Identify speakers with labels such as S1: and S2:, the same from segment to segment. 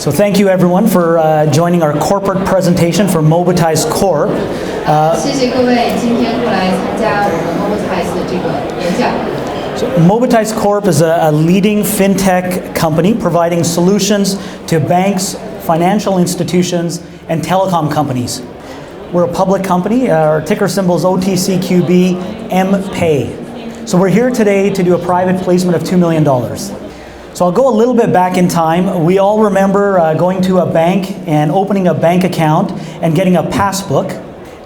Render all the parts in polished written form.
S1: So thank you everyone for joining our corporate presentation for Mobetize Corp.
S2: 谢谢各位今天过来参加我们 Mobetize 的这个演讲。
S1: So Mobetize Corp is a leading fintech company providing solutions to banks, financial institutions, and telecom companies. We're a public company. Our ticker symbol is OTCQB MPay. So we're here today to do a private placement of $2 million. So I'll go a little bit back in time. We all remember going to a bank and opening a bank account and getting a passbook.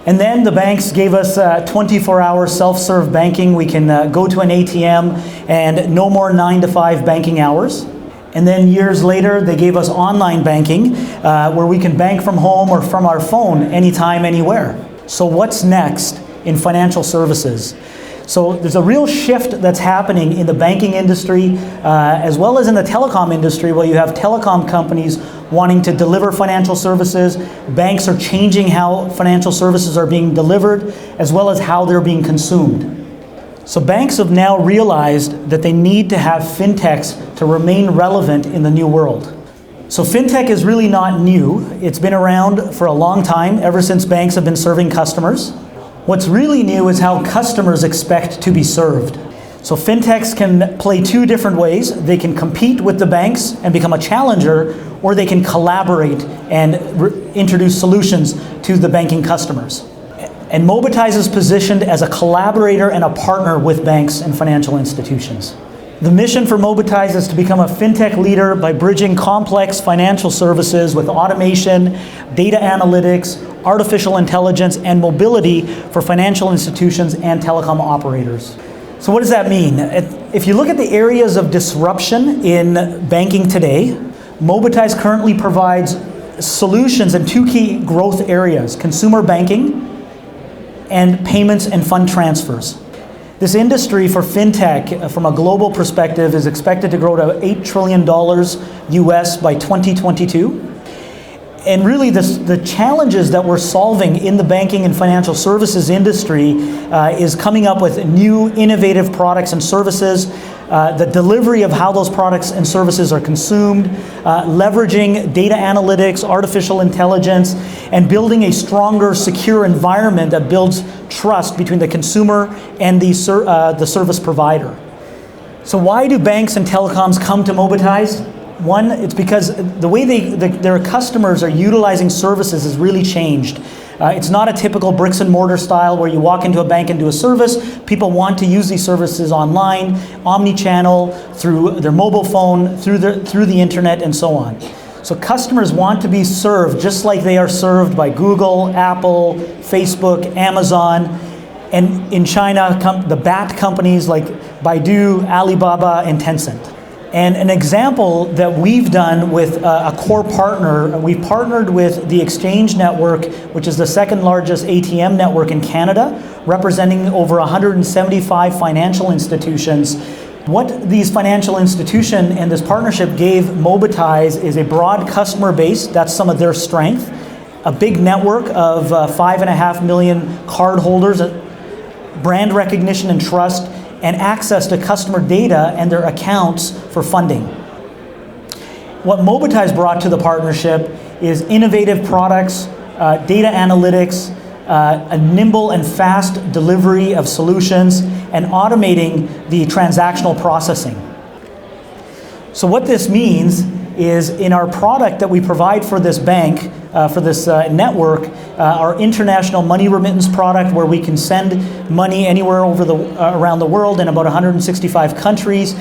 S1: And then the banks gave us 24-hour self-serve banking. We can go to an ATM and no more 9 to 5 banking hours. And then years later, they gave us online banking where we can bank from home or from our phone anytime, anywhere. So what's next in financial services? So there's a real shift that's happening in the banking industry as well as in the telecom industry, where you have telecom companies wanting to deliver financial services. Banks are changing how financial services are being delivered as well as how they're being consumed. So banks have now realized that they need to have fintechs to remain relevant in the new world. So fintech is really not new. It's been around for a long time, ever since banks have been serving customers. What's really new is how customers expect to be served. So fintechs can play two different ways. They can compete with the banks and become a challenger, or they can collaborate and introduce solutions to the banking customers. And Mobetize is positioned as a collaborator and a partner with banks and financial institutions. The mission for Mobetize is to become a fintech leader by bridging complex financial services with automation, data analytics, artificial intelligence, and mobility for financial institutions and telecom operators. So what does that mean? If you look at the areas of disruption in banking today, Mobetize currently provides solutions in two key growth areas: consumer banking and payments and fund transfers. This industry for fintech, from a global perspective, is expected to grow to $8 trillion US by 2022. And really the challenges that we're solving in the banking and financial services industry is coming up with new innovative products and services, the delivery of how those products and services are consumed, leveraging data analytics, artificial intelligence, and building a stronger, secure environment that builds trust between the consumer and the service provider. So why do banks and telecoms come to Mobetize? One, it's because the way their customers are utilizing services has really changed. It's not a typical bricks and mortar style where you walk into a bank and do a service. People want to use these services online, omni-channel, through their mobile phone, through the internet, and so on. So customers want to be served just like they are served by Google, Apple, Facebook, Amazon, and in China, the BAT companies like Baidu, Alibaba, and Tencent. And an example that we've done with a core partner, we've partnered with the Exchange Network, which is the second largest ATM network in Canada, representing over 175 financial institutions. What these financial institutions and this partnership gave Mobetize is a broad customer base. That's some of their strength. A big network of 5.5 million cardholders, brand recognition and trust, and access to customer data and their accounts for funding. What Mobetize brought to the partnership is innovative products, data analytics, a nimble and fast delivery of solutions, and automating the transactional processing. So what this means is in our product that we provide for this bank, for this network, our international money remittance product, where we can send money anywhere around the world in about 165 countries.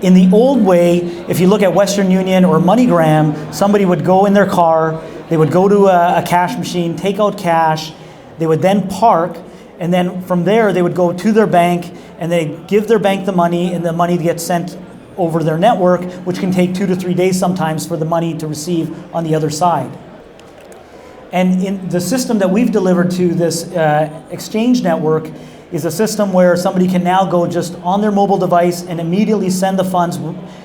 S1: In the old way, if you look at Western Union or MoneyGram, somebody would go in their car, they would go to a cash machine, take out cash, they would then park, and then from there they would go to their bank and they give their bank the money, and the money gets sent over their network, which can take 2 to 3 days sometimes for the money to receive on the other side. And in the system that we've delivered to this exchange network is a system where somebody can now go just on their mobile device and immediately send the funds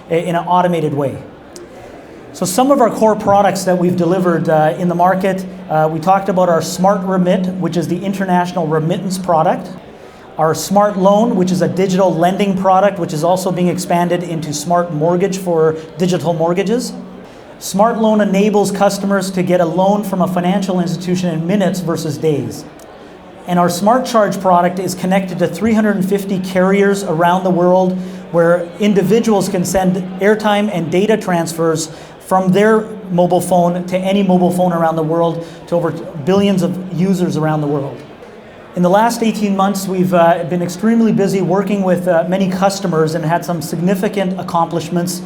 S1: in an automated way. So some of our core products that we've delivered in the market, we talked about our Smart Remit, which is the international remittance product. Our Smart Loan, which is a digital lending product, which is also being expanded into Smart Mortgage for digital mortgages. Smart Loan enables customers to get a loan from a financial institution in minutes versus days. And our Smart Charge product is connected to 350 carriers around the world where individuals can send airtime and data transfers from their mobile phone to any mobile phone around the world to over billions of users around the world. In the last 18 months, we've been extremely busy working with many customers and had some significant accomplishments.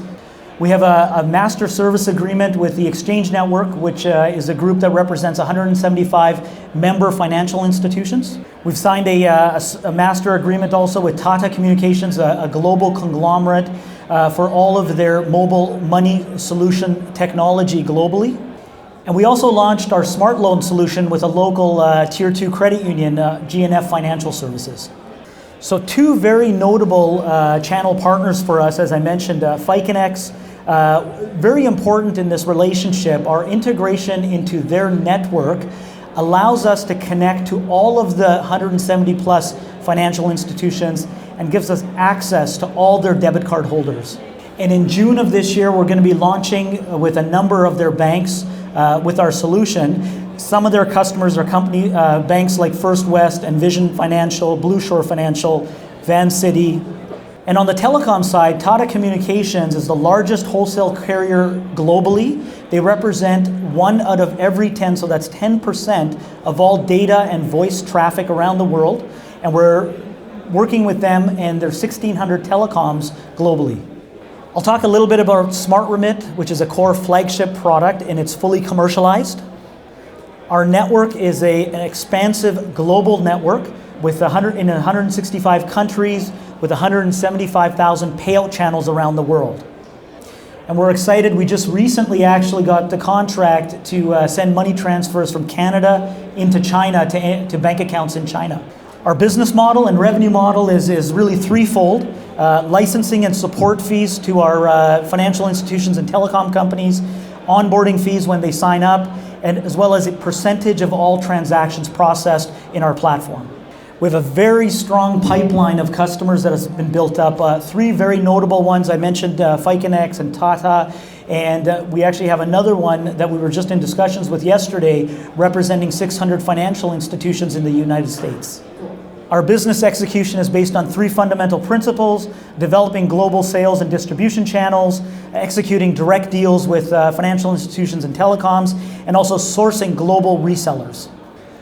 S1: We have a master service agreement with the Exchange Network, which is a group that represents 175 member financial institutions. We've signed a master agreement also with Tata Communications, a global conglomerate for all of their mobile money solution technology globally. And we also launched our Smart Loan solution with a local Tier 2 credit union, GNF Financial Services. So two very notable channel partners for us, as I mentioned, FICONX, very important in this relationship. Our integration into their network allows us to connect to all of the 170 plus financial institutions and gives us access to all their debit card holders. And in June of this year, we're going to be launching with a number of their banks with our solution. Some of their customers are banks like First West, Envision Financial, Blue Shore Financial, Van City. And on the telecom side, Tata Communications is the largest wholesale carrier globally. They represent 1 out of every 10, so that's 10% of all data and voice traffic around the world. And we're working with them and their 1,600 telecoms globally. I'll talk a little bit about Smart Remit, which is a core flagship product, and it's fully commercialized. Our network is an expansive global network with 165 countries, with 175,000 payout channels around the world. And we're excited, we just recently actually got the contract to send money transfers from Canada into China to bank accounts in China. Our business model and revenue model is really threefold. Licensing and support fees to our financial institutions and telecom companies, onboarding fees when they sign up, and as well as a percentage of all transactions processed in our platform. We have a very strong pipeline of customers that has been built up. 3 very notable ones, I mentioned FICONX and Tata, and we actually have another one that we were just in discussions with yesterday, representing 600 financial institutions in the United States. Our business execution is based on 3 fundamental principles: developing global sales and distribution channels, executing direct deals with financial institutions and telecoms, and also sourcing global resellers.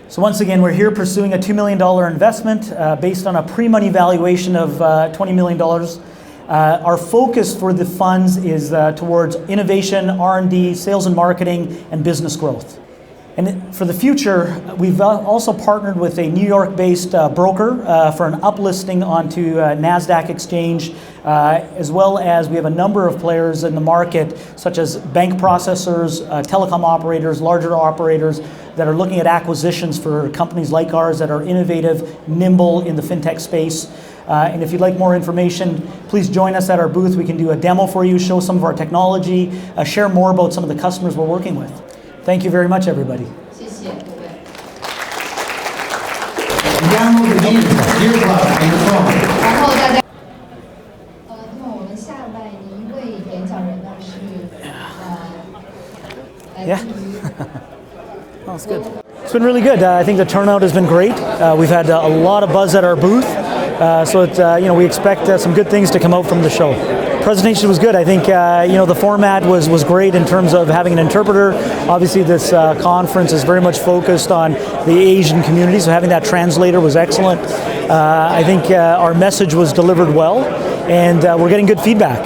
S1: So once again, we're here pursuing a $2 million investment based on a pre-money valuation of $20 million. Our focus for the funds is towards innovation, R&D, sales and marketing, and business growth. And for the future, we've also partnered with a New York-based broker for an uplisting onto NASDAQ exchange, as well as we have a number of players in the market, such as bank processors, telecom operators, larger operators, that are looking at acquisitions for companies like ours that are innovative, nimble in the fintech space. And if you'd like more information, please join us at our booth. We can do a demo for you, show some of our technology, share more about some of the customers we're working with. Thank you very much, everybody.
S2: 谢谢各位。
S3: 然后大家，那么我们下来一位演讲人呢是
S1: Yeah. Oh, that's good. It's been really good. I think the turnout has been great. We've had a lot of buzz at our booth, so we expect some good things to come out from the show. Presentation was good. I think the format was great in terms of having an interpreter. Obviously, this conference is very much focused on the Asian community, so having that translator was excellent. I think our message was delivered well, and we're getting good feedback.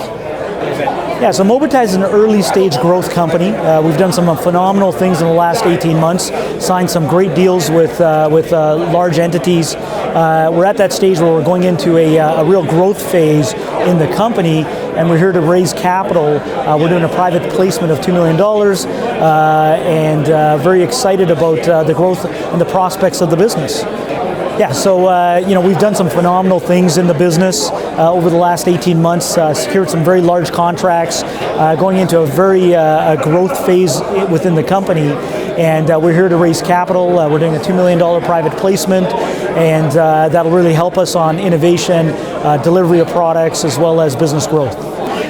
S1: Yeah, so Mobetize is an early stage growth company. We've done some phenomenal things in the last 18 months, signed some great deals with large entities. We're at that stage where we're going into a real growth phase in the company, and we're here to raise capital. We're doing a private placement of $2 million, and very excited about the growth and the prospects of the business. Yeah, so we've done some phenomenal things in the business over the last 18 months, secured some very large contracts, going into a very growth phase within the company, and we're here to raise capital. We're doing a $2 million private placement, and that'll really help us on innovation, delivery of products, as well as business growth.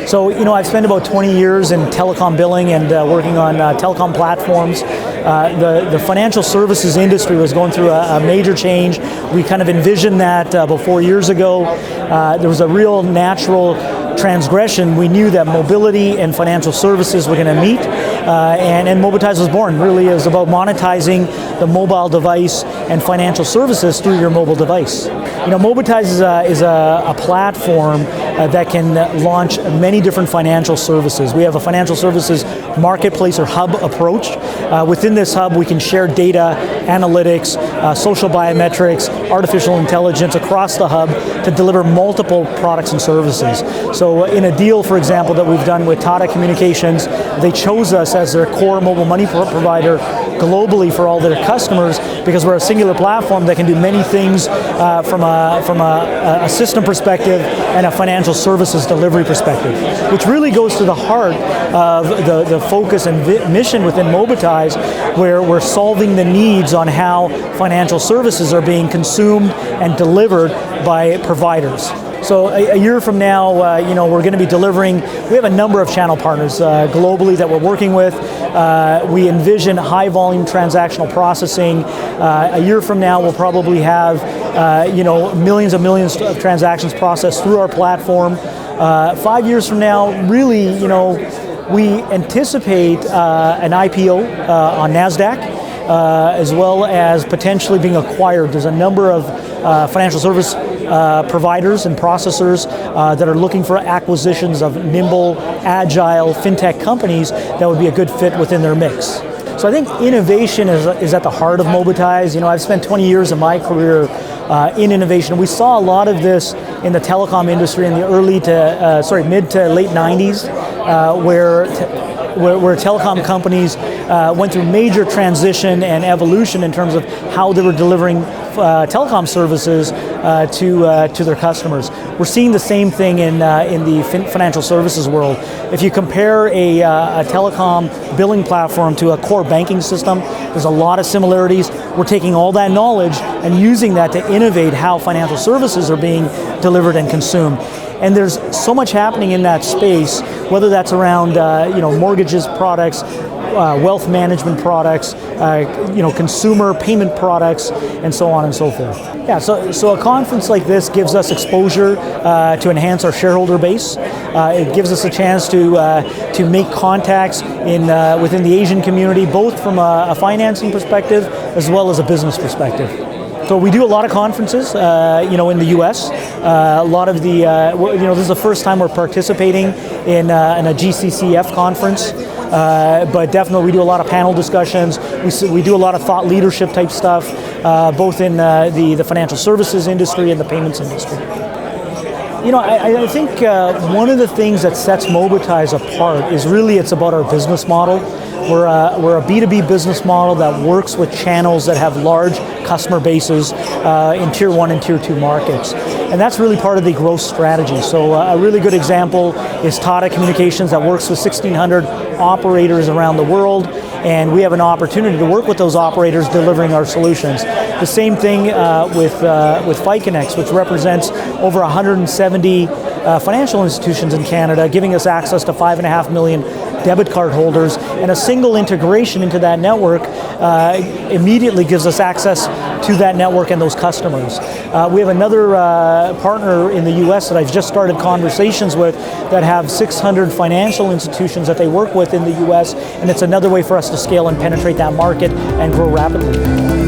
S1: So, I've spent about 20 years in telecom billing and working on telecom platforms. The financial services industry was going through a major change. We kind of envisioned that about 4 years ago. There was a real natural transgression. We knew that mobility and financial services were going to meet, and Mobetize was born. Really, it was about monetizing the mobile device and financial services through your mobile device. Mobetize is a platform that can launch many different financial services. We have a financial services marketplace or hub approach. Within this hub, we can share data, analytics, social biometrics, artificial intelligence across the hub to deliver multiple products and services. So in a deal, for example, that we've done with Tata Communications, they chose us as their core mobile money provider globally for all their customers because we're a singular platform that can do many things from a system perspective and a financial services delivery perspective, which really goes to the heart of the focus and mission within Mobetize, where we're solving the needs on how financial services are being consumed and delivered by providers. So a year from now, we're going to be delivering. We have a number of channel partners globally that we're working with. We envision high volume transactional processing. A year from now, we'll probably have millions and millions of transactions processed through our platform. 5 years from now, really, we anticipate an IPO on NASDAQ, as well as potentially being acquired. There's a number of financial service providers and processors that are looking for acquisitions of nimble, agile fintech companies that would be a good fit within their mix. So I think innovation is at the heart of Mobetize. I've spent 20 years of my career in innovation. We saw a lot of this in the telecom industry in the mid to late 90s, where telecom companies went through major transition and evolution in terms of how they were delivering telecom services to their customers. We're seeing the same thing in the financial services world. If you compare a telecom billing platform to a core banking system, there's a lot of similarities. We're taking all that knowledge and using that to innovate how financial services are being delivered and consumed. And there's so much happening in that space, whether that's around mortgages products, wealth management products, consumer payment products, and so on and so forth. Yeah, so a conference like this gives us exposure to enhance our shareholder base. It gives us a chance to make contacts within the Asian community, both from a financing perspective as well as a business perspective. So we do a lot of conferences, in the U.S. A lot of this is the first time we're participating in a GCCF conference. But definitely we do a lot of panel discussions. We do a lot of thought leadership type stuff, both in the financial services industry and the payments industry. I think one of the things that sets Mobetize apart is really it's about our business model. We're a B2B business model that works with channels that have large customer bases in Tier 1 and Tier 2 markets. And that's really part of the growth strategy. So a really good example is Tata Communications that works with 1,600 operators around the world, and we have an opportunity to work with those operators delivering our solutions. The same thing with FiConnex, which represents over 170 financial institutions in Canada, giving us access to 5.5 million debit card holders, and a single integration into that network immediately gives us access to that network and those customers. We have another partner in the US that I've just started conversations with that have 600 financial institutions that they work with in the US, and it's another way for us to scale and penetrate that market and grow rapidly.